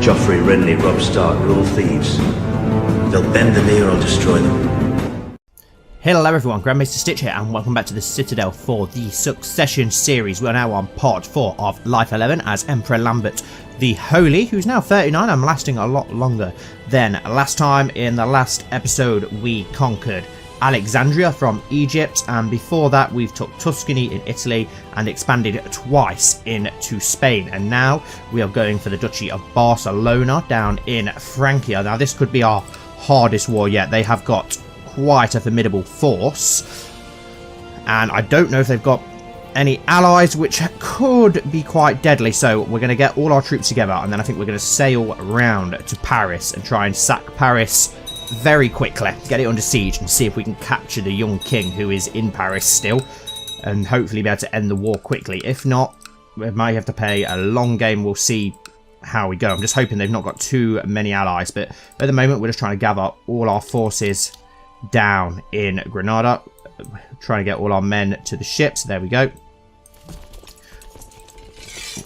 Joffrey, Renly, Robb Stark are all thieves. They'll bend the knee or I'll destroy them. Hello everyone, Grand Maester Stitch here and welcome back to the Citadel for the Succession series. We're now on part 4 of Life 11 as Emperor Lambert the Holy, who's now 39. I'm lasting a lot longer than last time. In the last episode we conquered Alexandria from Egypt, and before that we've took Tuscany in Italy and expanded twice into Spain, and now we are going for the Duchy of Barcelona down in Francia. Now this could be our hardest war yet. They have got quite a formidable force, and I don't know if they've got any allies, which could be quite deadly. So we're going to get all our troops together, and then I think we're going to sail around to Paris and try and sack Paris very quickly, get it under siege, and see if we can capture the young king who is in Paris still, and hopefully be able to end the war quickly. If not, we might have to play a long game. We'll see how we go. I'm just hoping they've not got too many allies, but at the moment we're just trying to gather all our forces down in Granada, trying to get all our men to the ships. There we go.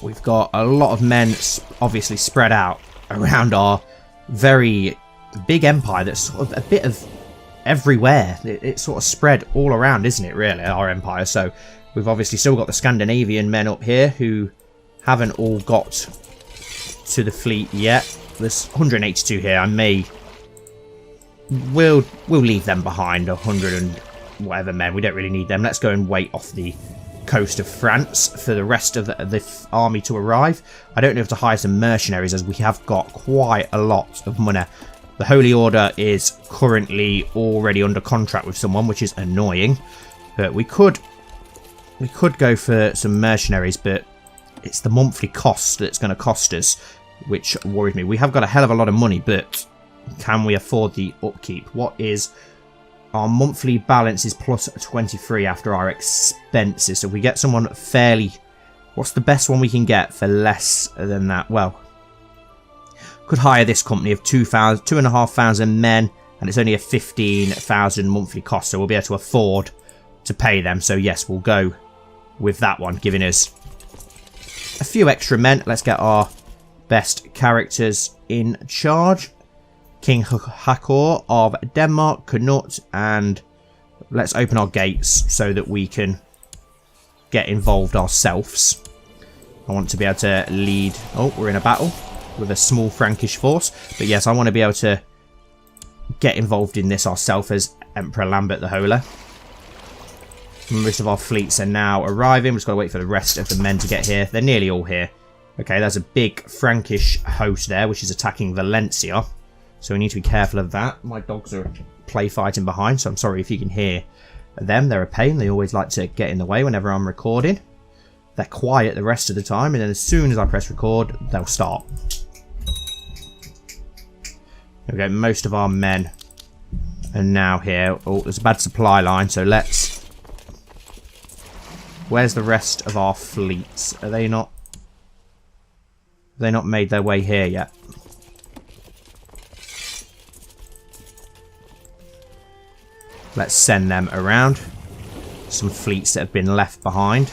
We've got a lot of men obviously spread out around our very big empire that's sort of a bit of everywhere. It's sort of spread all around, isn't it, really, our empire? So we've obviously still got the Scandinavian men up here who haven't all got to the fleet yet. There's 182 here. We'll leave them behind, 100 and whatever men. We don't really need them. Let's go and wait off the coast of France for the rest of the army to arrive. I don't know if to hire some mercenaries, as we have got quite a lot of money. The Holy Order is currently already under contract with someone, which is annoying. But we could go for some mercenaries, but it's the monthly cost that's going to cost us, which worries me. We have got a hell of a lot of money, but can we afford the upkeep? What is our monthly balance? Is plus 23 after our expenses. So if we get someone fairly, what's the best one we can get for less than that? Well, could hire this company of 2,500 men, and it's only a 15,000 monthly cost, so we'll be able to afford to pay them. So yes, we'll go with that one, giving us a few extra men. Let's get our best characters in charge. King Hakor of Denmark, Knut, and let's open our gates so that we can get involved ourselves. I want to be able to lead. Oh, we're in a battle with a small Frankish force, but yes, I want to be able to get involved in this ourselves as Emperor Lambert the Holy. Most of our fleets are now arriving. We've just got to wait for the rest of the men to get here. They're nearly all here. Okay, there's a big Frankish host there, which is attacking Valencia. So we need to be careful of that. My dogs are play fighting behind, so I'm sorry if you can hear them. They're a pain. They always like to get in the way whenever I'm recording. They're quiet the rest of the time, and then as soon as I press record, they'll start. There we go. Most of our men are now here. Oh, there's a bad supply line, so let's... Where's the rest of our fleets? Are they not... Have they not made their way here yet? Let's send them around. Some fleets that have been left behind.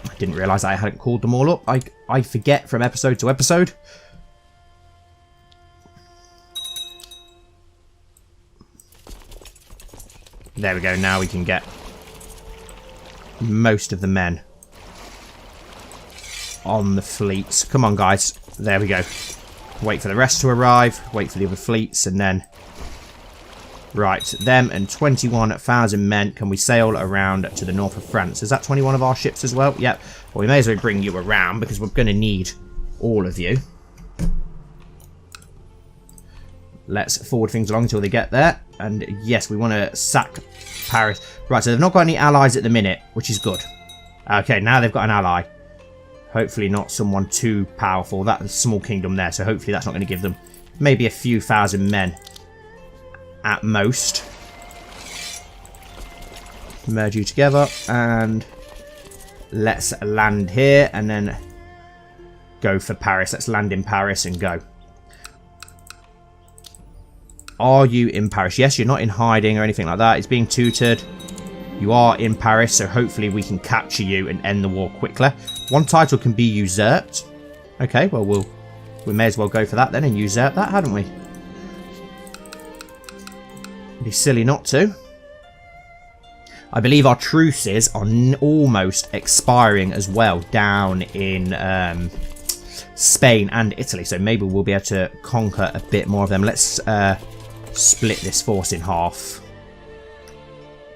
I didn't realise I hadn't called them all up. I forget from episode to episode. There we go. Now we can get most of the men on the fleets. Come on, guys. There we go. Wait for the rest to arrive. Wait for the other fleets, and then... Right, them and 21,000 men. Can we sail around to the north of France? Is that 21 of our ships as well? Yep. Well, we may as well bring you around because we're going to need all of you. Let's forward things along until they get there. And yes, we want to sack Paris. Right, so they've not got any allies at the minute, which is good. Okay, now they've got an ally. Hopefully not someone too powerful. That's a small kingdom there, so hopefully that's not going to give them maybe a few thousand men at most. Merge you together and let's land here and then go for Paris. Let's land in Paris and go. Are you in Paris? Yes, you're not in hiding or anything like that. It's being tutored. You are in Paris, so hopefully we can capture you and end the war quickly. One title can be usurped. Okay, well, we'll We may as well go for that then and usurp that, hadn't we? It'd be silly not to. I believe our truces are almost expiring as well down in Spain and Italy. So maybe we'll be able to conquer a bit more of them. Let's split this force in half.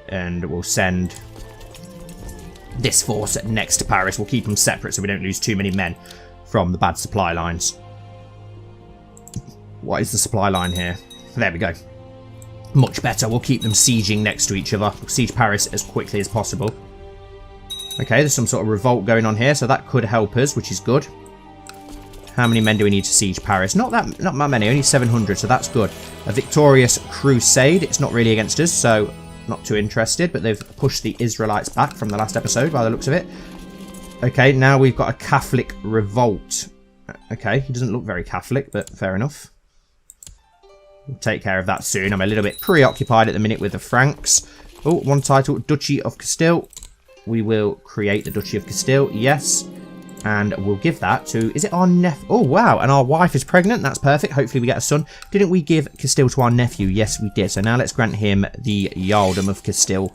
And we'll send this force next to Paris. We'll keep them separate so we don't lose too many men from the bad supply lines. What is the supply line here? There we go. Much better. We'll keep them sieging next to each other. We'll siege Paris as quickly as possible. Okay, there's some sort of revolt going on here, so that could help us, which is good. How many men do we need to siege Paris? Not that many, only 700, so that's good. A victorious crusade. It's not really against us, so not too interested, but they've pushed the Israelites back from the last episode by the looks of it. Okay, now we've got a Catholic revolt. Okay, he doesn't look very Catholic, but fair enough. We'll take care of that soon. I'm a little bit preoccupied at the minute with the Franks. Oh, one title, Duchy of Castile. We will create the Duchy of Castile, yes. And we'll give that to, is it our nephew? Oh, wow, and our wife is pregnant. That's perfect. Hopefully we get a son. Didn't we give Castile to our nephew? Yes, we did. So now let's grant him the Jarldom of Castile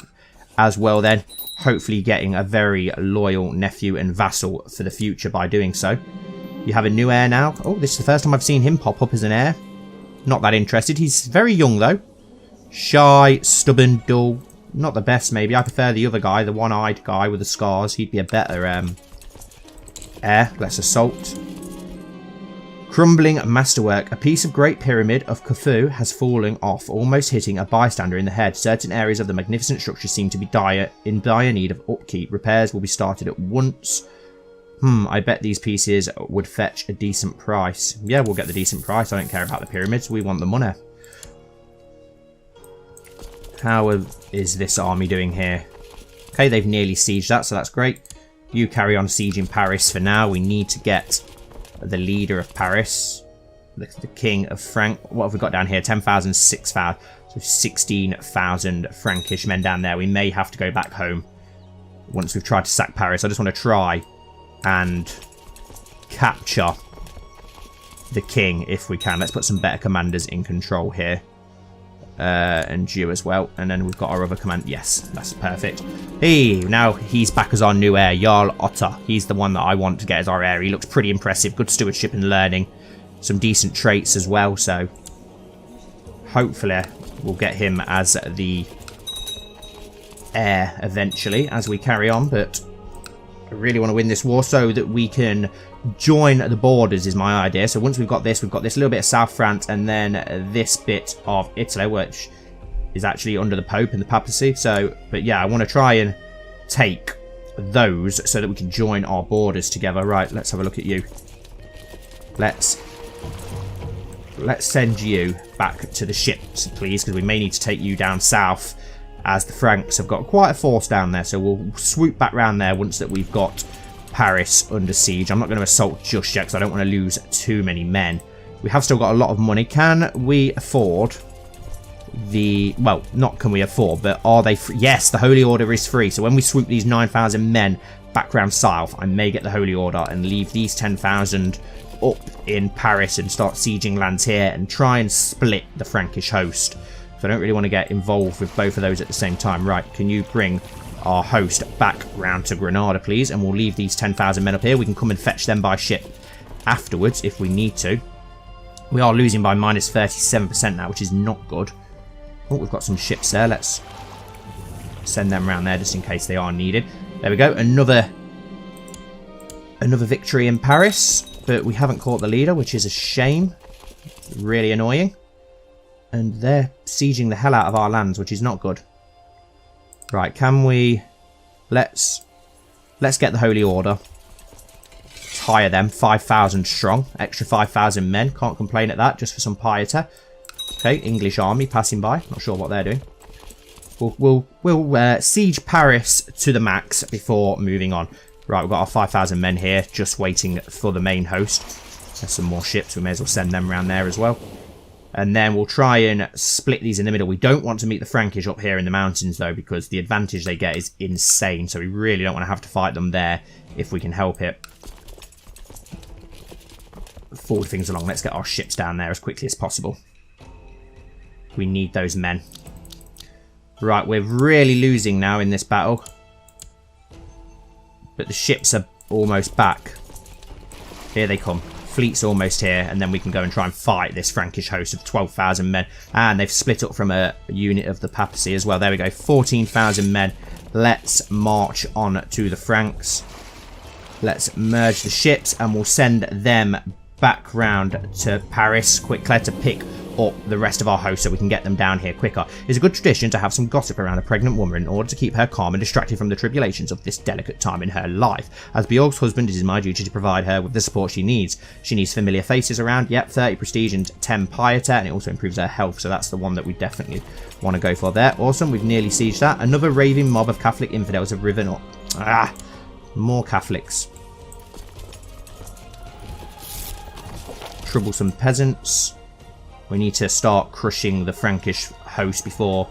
as well then. Hopefully getting a very loyal nephew and vassal for the future by doing so. You have a new heir now. Oh, this is the first time I've seen him pop up as an heir. Not that interested. He's very young, though. Shy, stubborn, dull. Not the best, maybe. I prefer the other guy, the one-eyed guy with the scars. He'd be a better heir. Let's assault. Crumbling masterwork. A piece of Great Pyramid of Khufu has fallen off, almost hitting a bystander in the head. Certain areas of the magnificent structure seem to be in dire need of upkeep. Repairs will be started at once. I bet these pieces would fetch a decent price. Yeah, we'll get the decent price. I don't care about the pyramids. We want the money. How is this army doing here? Okay, they've nearly sieged that, so that's great. You carry on sieging Paris for now. We need to get the leader of Paris, the king of Frank. What have we got down here? 10,000, 6,000. So 16,000 Frankish men down there. We may have to go back home once we've tried to sack Paris. I just want to try and capture the king if we can. Let's put some better commanders in control here. And you as well. And then we've got our other command. Yes, that's perfect. Hey, now he's back as our new heir, Jarl Otto. He's the one that I want to get as our heir. He looks pretty impressive. Good stewardship and learning. Some decent traits as well. So hopefully we'll get him as the heir eventually as we carry on. But I really want to win this war so that we can join the borders is my idea. So once we've got this little bit of South France and then this bit of Italy, which is actually under the Pope and the papacy. So, but yeah, I want to try and take those so that we can join our borders together. Right, let's have a look at you. Let's send you back to the ships, please, because we may need to take you down south, as the Franks have got quite a force down there. So we'll swoop back round there once that we've got Paris under siege. I'm not going to assault just yet because I don't want to lose too many men. We have still got a lot of money. Can we afford the... Well, not can we afford, but are they free? Yes, the Holy Order is free. So when we swoop these 9,000 men back round south, I may get the Holy Order and leave these 10,000 up in Paris and start sieging lands here and try and split the Frankish host. So I don't really want to get involved with both of those at the same time. Right, can you bring our host back round to Granada, please? And we'll leave these 10,000 men up here. We can come and fetch them by ship afterwards if we need to. We are losing by minus 37% now, which is not good. Oh, we've got some ships there. Let's send them around there just in case they are needed. There we go. Another victory in Paris. But we haven't caught the leader, which is a shame. Really annoying. And they're sieging the hell out of our lands, which is not good. Right, can we... Let's get the Holy Order. Let's hire them, 5,000 strong. Extra 5,000 men. Can't complain at that, just for some piety. Okay, English army passing by. Not sure what they're doing. We'll siege Paris to the max before moving on. Right, we've got our 5,000 men here, just waiting for the main host. There's some more ships. We may as well send them around there as well. And then we'll try and split these in the middle. We don't want to meet the Frankish up here in the mountains, though, because the advantage they get is insane. So we really don't want to have to fight them there if we can help it. forward things along. Let's get our ships down there as quickly as possible. We need those men. Right, we're really losing now in this battle. But the ships are almost back. Here they come. Fleet's almost here, and then we can go and try and fight this Frankish host of 12,000 men. And they've split up from a unit of the papacy as well. There we go, 14,000 men. Let's march on to the Franks. Let's merge the ships, and we'll send them back round to Paris quickly to pick up the rest of our hosts so we can get them down here quicker. It's a good tradition to have some gossip around a pregnant woman in order to keep her calm and distracted from the tribulations of this delicate time in her life. As Bjorg's husband, it is my duty to provide her with the support she needs. She needs familiar faces around. Yep, 30 prestige and 10 piety, and it also improves her health, so that's the one that we definitely want to go for there. Awesome, we've nearly sieged that. Another raving mob of Catholic infidels have riven up. Ah, more Catholics. Troublesome peasants. We need to start crushing the Frankish host before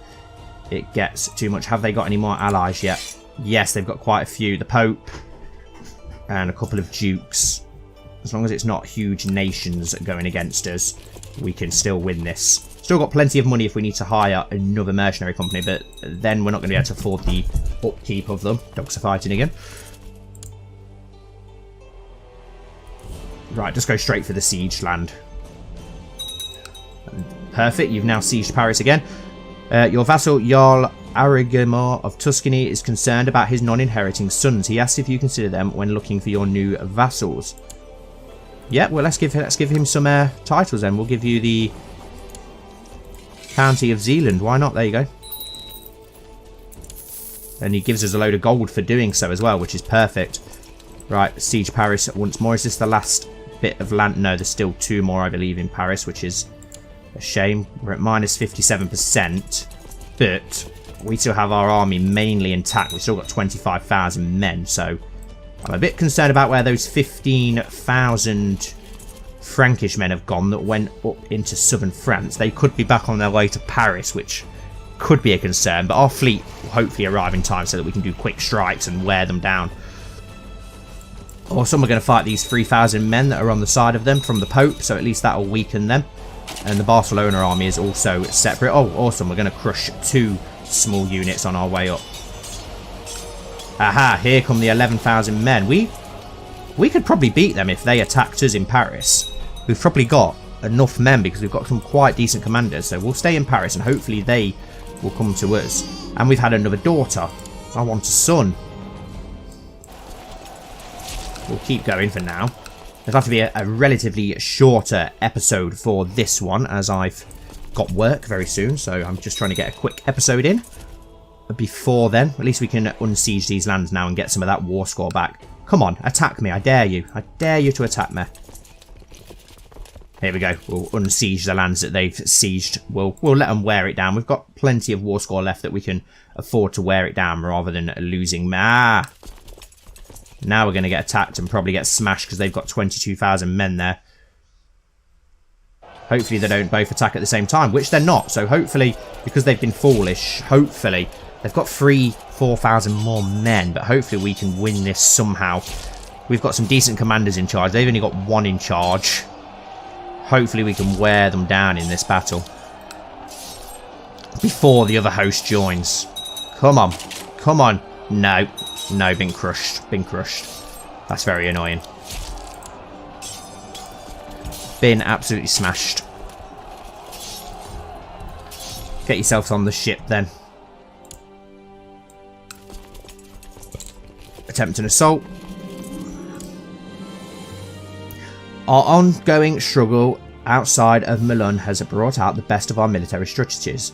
it gets too much. Have they got any more allies yet? Yes, they've got quite a few. The Pope and a couple of dukes. As long as it's not huge nations going against us, we can still win this. Still got plenty of money if we need to hire another mercenary company, but then we're not going to be able to afford the upkeep of them. Dogs are fighting again. Right, just go straight for the siege land. Perfect, you've now sieged Paris again. Your vassal, Jarl Arigimar of Tuscany, is concerned about his non-inheriting sons. He asks if you consider them when looking for your new vassals. Yeah, well, let's give him some titles then. We'll give you the County of Zealand. Why not? There you go. And he gives us a load of gold for doing so as well, which is perfect. Right, siege Paris once more. Is this the last bit of land? No, there's still 2 more, I believe, in Paris, which is a shame. We're at minus 57%, but we still have our army mainly intact. We've still got 25,000 men, so I'm a bit concerned about where those 15,000 Frankish men have gone that went up into southern France. They could be back on their way to Paris, which could be a concern, but our fleet will hopefully arrive in time so that we can do quick strikes and wear them down. Awesome, we're going to fight these 3,000 men that are on the side of them from the Pope, so at least that will weaken them. And the Barcelona army is also separate. Oh, awesome, we're going to crush 2 small units on our way up. Aha, here come the 11,000 men. We could probably beat them if they attacked us in Paris. We've probably got enough men because we've got some quite decent commanders, so we'll stay in Paris and hopefully they will come to us. And we've had another daughter. I want a son. We'll keep going for now. It'll have to be a relatively shorter episode for this one, as I've got work very soon, so I'm just trying to get a quick episode in. Before then, at least we can unsiege these lands now and get some of that war score back. Come on, attack me, I dare you. I dare you to attack me. Here we go, we'll unsiege the lands that they've sieged. We'll let them wear it down. We've got plenty of war score left that we can afford to wear it down rather than losing. Now we're going to get attacked and probably get smashed because they've got 22,000 men there. Hopefully they don't both attack at the same time, which they're not. So hopefully, because they've been foolish, hopefully they've got 4,000 more men, but hopefully we can win this somehow. We've got some decent commanders in charge. They've only got 1 in charge. Hopefully we can wear them down in this battle before the other host joins. Come on. Come on. No. No, been crushed. Been crushed. That's very annoying. Been absolutely smashed. Get yourselves on the ship then. Attempt an assault. Our ongoing struggle outside of Milan has brought out the best of our military strategies.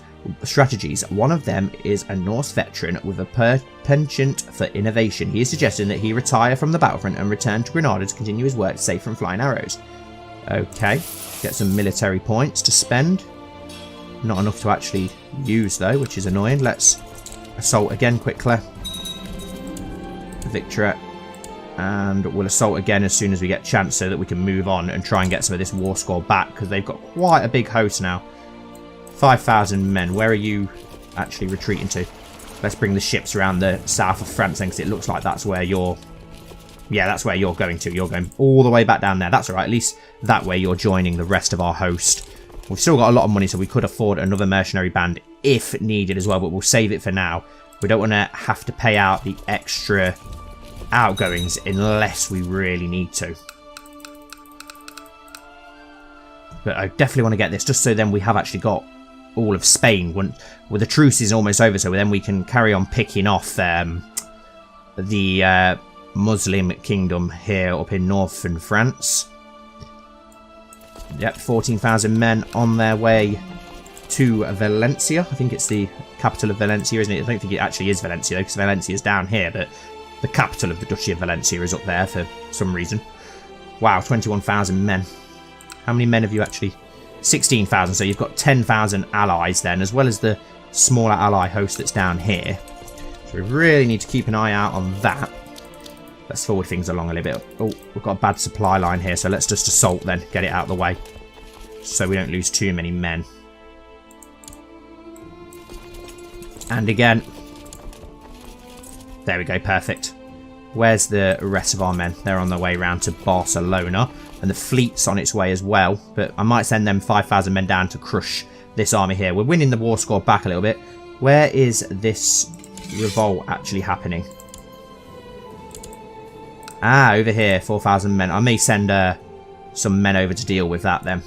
One of them is a Norse veteran with a penchant for innovation. He is suggesting that he retire from the battlefront and return to Granada to continue his work safe from flying arrows. Okay, get some military points to spend. Not enough to actually use though, which is annoying. Let's assault again quickly. Victory. And we'll assault again as soon as we get a chance so that we can move on and try and get some of this war score back because they've got quite a big host now. 5,000 men. Where are you actually retreating to? Let's bring the ships around the south of France then, because it looks like that's where your Yeah, that's where you're going to. You're going all the way back down there. That's all right. At least that way you're joining the rest of our host. We've still got a lot of money, so we could afford another mercenary band if needed as well, but we'll save it for now. We don't want to have to pay out the extra outgoings unless we really need to. But I definitely want to get this, just so then we have actually got all of Spain. When the truce is almost over, so then we can carry on picking off the Muslim kingdom here up in northern France. Yep, 14,000 men on their way to Valencia. I think it's the capital of Valencia, isn't it? I don't think it actually is Valencia, though, because Valencia is down here, but the capital of the Duchy of Valencia is up there for some reason. Wow, 21,000 men. How many men have you actually? 16,000, so you've got 10,000 allies then, as well as the smaller ally host that's down here. So we really need to keep an eye out on that. Let's forward things along a little bit. Oh, we've got a bad supply line here, so let's just assault then, get it out of the way, so we don't lose too many men. And again, there we go, perfect. Where's the rest of our men? They're on their way round to Barcelona, and the fleet's on its way as well, but I might send them 5,000 men down to crush this army here. We're winning the war score back a little bit. Where is this revolt actually happening? Ah, over here, 4,000 men. I may send some men over to deal with that then.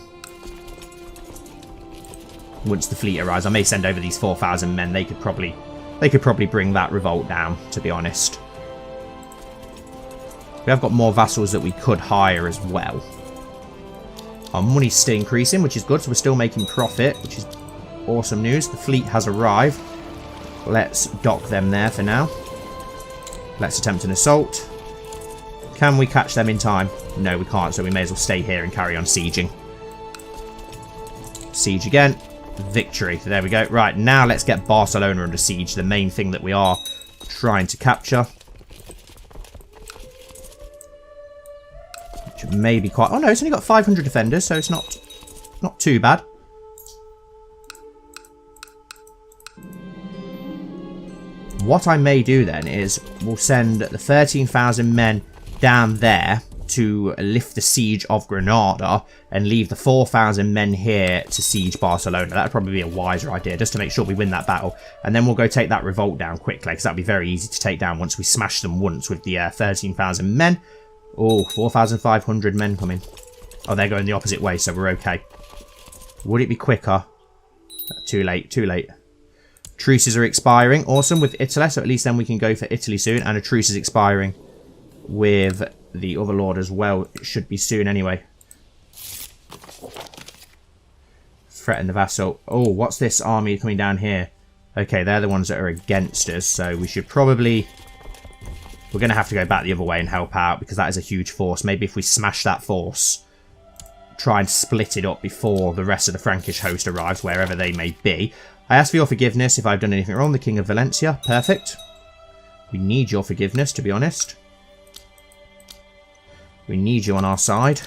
Once the fleet arrives, I may send over these 4,000 men. They could probably bring that revolt down, to be honest. We have got more vassals that we could hire as well. Our money's still increasing, which is good, so we're still making profit, which is awesome news. The fleet has arrived. Let's dock them there for now. Let's attempt an assault. Can we catch them in time? No, we can't, so we may as well stay here and carry on sieging. Siege again. Victory. There we go. Right, now let's get Barcelona under siege, the main thing that we are trying to capture. Which may be quite... Oh no, it's only got 500 defenders, so it's not too bad. What I may do then is we'll send the 13,000 men down there to lift the siege of Granada and leave the 4,000 men here to siege Barcelona. That would probably be a wiser idea, just to make sure we win that battle. And then we'll go take that revolt down quickly, because that would be very easy to take down once we smash them once with the 13,000 men. Oh, 4,500 men coming. Oh, they're going the opposite way, so we're okay. Would it be quicker? Too late, too late. Truces are expiring. Awesome, with Italy, so at least then we can go for Italy soon. And a truce is expiring with the other lord as well. It should be soon anyway. Threaten the vassal. Oh, what's this army coming down here? Okay, they're the ones that are against us, so we should probably... We're going to have to go back the other way and help out, because that is a huge force. Maybe if we smash that force, try and split it up before the rest of the Frankish host arrives, wherever they may be. I ask for your forgiveness if I've done anything wrong. The King of Valencia. Perfect. We need your forgiveness, to be honest. We need you on our side.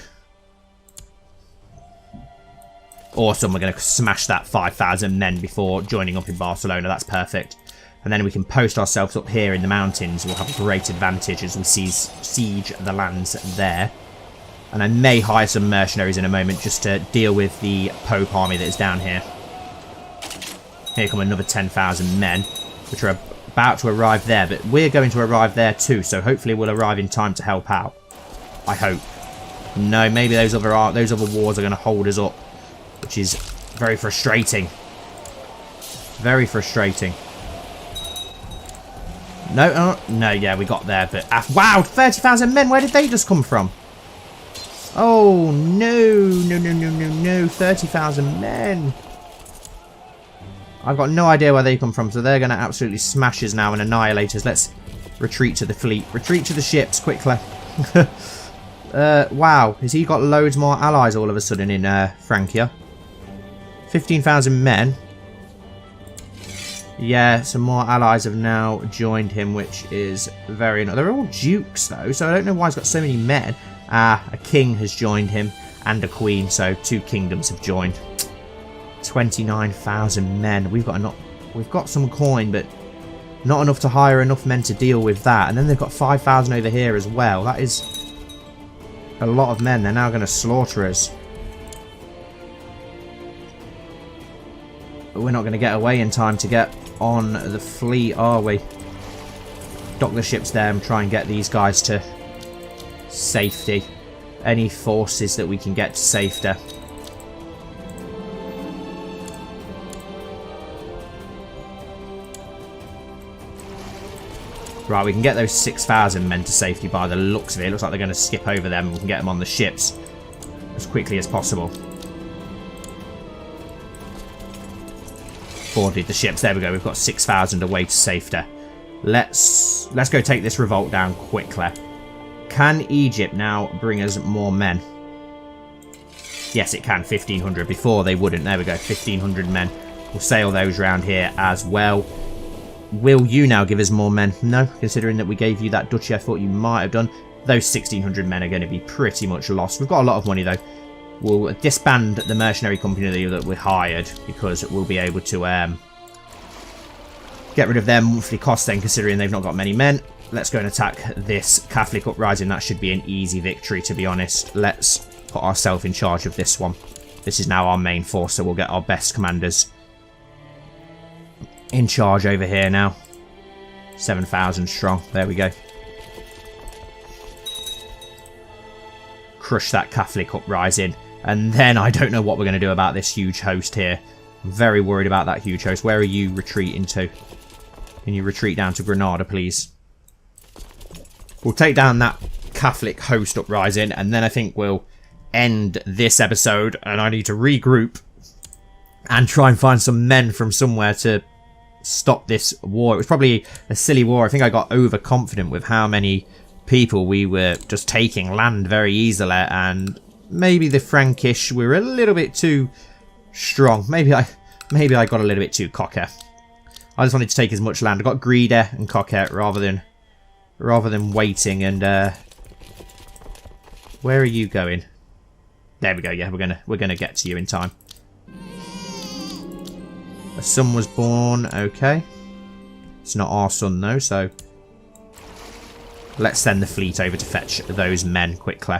Awesome. We're going to smash that 5,000 men before joining up in Barcelona. That's perfect. And then we can post ourselves up here in the mountains. We'll have a great advantage as we siege the lands there. And I may hire some mercenaries in a moment just to deal with the Pope army that is down here. Here come another 10,000 men, which are about to arrive there. But we're going to arrive there too, so hopefully we'll arrive in time to help out. I hope. No, maybe those other wars are going to hold us up, which is very frustrating. Very frustrating. No, no, yeah, we got there, but... wow, 30,000 men, where did they just come from? Oh, no, 30,000 men. I've got no idea where they come from, so they're going to absolutely smash us now and annihilate us. Let's retreat to the fleet. Retreat to the ships, quickly. Wow, has he got loads more allies all of a sudden in Francia? 15,000 men. Yeah, some more allies have now joined him, which is very... They're all dukes, though, so I don't know why he's got so many men. A king has joined him, and a queen, so 2 kingdoms have joined. 29,000 men. We've got some coin, but Not enough to hire enough men to deal with that. And then they've got 5,000 over here as well. That is a lot of men. They're now going to slaughter us. But we're not going to get away in time to get on the fleet, are we? Dock the ships there and try and get these guys to safety. Any forces that we can get to safety. Right, we can get those 6,000 men to safety by the looks of it. It looks like they're going to skip over them and we can get them on the ships as quickly as possible. Boarded the ships. There we go. We've got 6,000 away to safety. Let's go take this revolt down quickly. Can Egypt now bring us more men? Yes, it can. 1,500. Before they wouldn't. There we go. 1,500 men. We'll sail those around here as well. Will you now give us more men? No, considering that we gave you that duchy, I thought you might have done. Those 1,600 men are going to be pretty much lost. We've got a lot of money though. We'll disband the mercenary company that we hired because we'll be able to get rid of their monthly costs then, considering they've not got many men. Let's go and attack this Catholic uprising. That should be an easy victory, to be honest. Let's put ourselves in charge of this one. This is now our main force, so we'll get our best commanders in charge over here now. 7,000 strong. There we go. Crush that Catholic uprising. And then I don't know what we're going to do about this huge host here. I'm very worried about that huge host. Where are you retreating to? Can you retreat down to Granada, please? We'll take down that Catholic host uprising. And then I think we'll end this episode. And I need to regroup and try and find some men from somewhere to stop this war. It was probably a silly war. I think I got overconfident with how many people we were just taking land very easily, and maybe the Frankish were a little bit too strong. Maybe I got a little bit too cocky. I just wanted to take as much land. I got greedy and cocky rather than waiting. And where are you going? There we go. Yeah, we're gonna get to you in time. A son was born. Okay. It's not our son though, so let's send the fleet over to fetch those men quickly.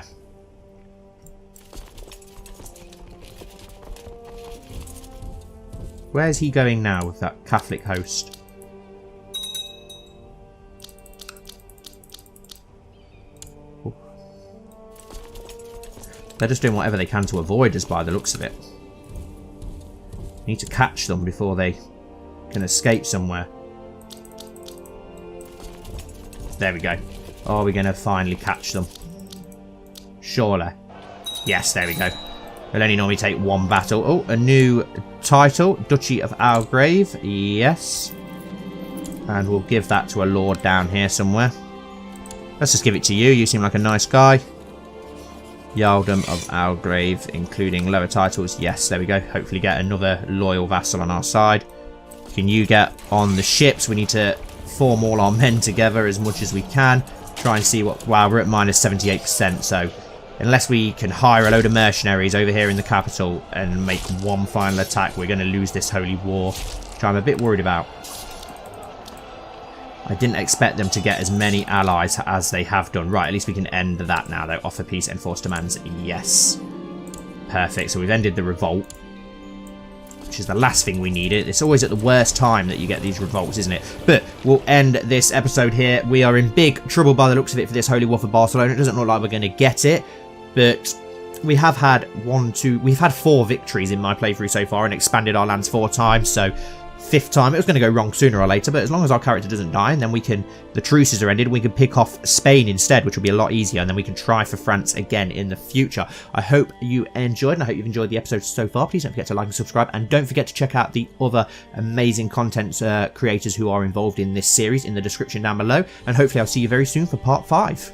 Where's he going now with that Catholic host? Ooh. They're just doing whatever they can to avoid us by the looks of it. Need to catch them before they can escape somewhere. There we go. Are we going to finally catch them? Surely. Yes, there we go. It'll only normally take one battle. Oh, a new title. Duchy of Algrave. Yes. And we'll give that to a lord down here somewhere. Let's just give it to you. You seem like a nice guy. Jarldom of Algrave, including lower titles. Yes, there we go. Hopefully get another loyal vassal on our side. Can you get on the ships? We need to form all our men together as much as we can. Try and see what... Wow, we're at minus 78%, so unless we can hire a load of mercenaries over here in the capital and make one final attack, we're going to lose this holy war, which I'm a bit worried about. I didn't expect them to get as many allies as they have done. Right, at least we can end that now, though. Offer peace, enforce demands. Yes. Perfect. So we've ended the revolt, which is the last thing we needed. It's always at the worst time that you get these revolts, isn't it? But we'll end this episode here. We are in big trouble by the looks of it for this Holy War for Barcelona. It doesn't look like we're going to get it, but we have had we've had 4 victories in my playthrough so far and expanded our lands 4 times, so 5th time. It was going to go wrong sooner or later, but as long as our character doesn't die, and then we can, the truces are ended, we can pick off Spain instead, which will be a lot easier, and then we can try for France again in the future. I hope you enjoyed, and I hope you've enjoyed the episode so far. Please don't forget to like and subscribe, and don't forget to check out the other amazing content creators who are involved in this series in the description down below, and hopefully I'll see you very soon for part 5.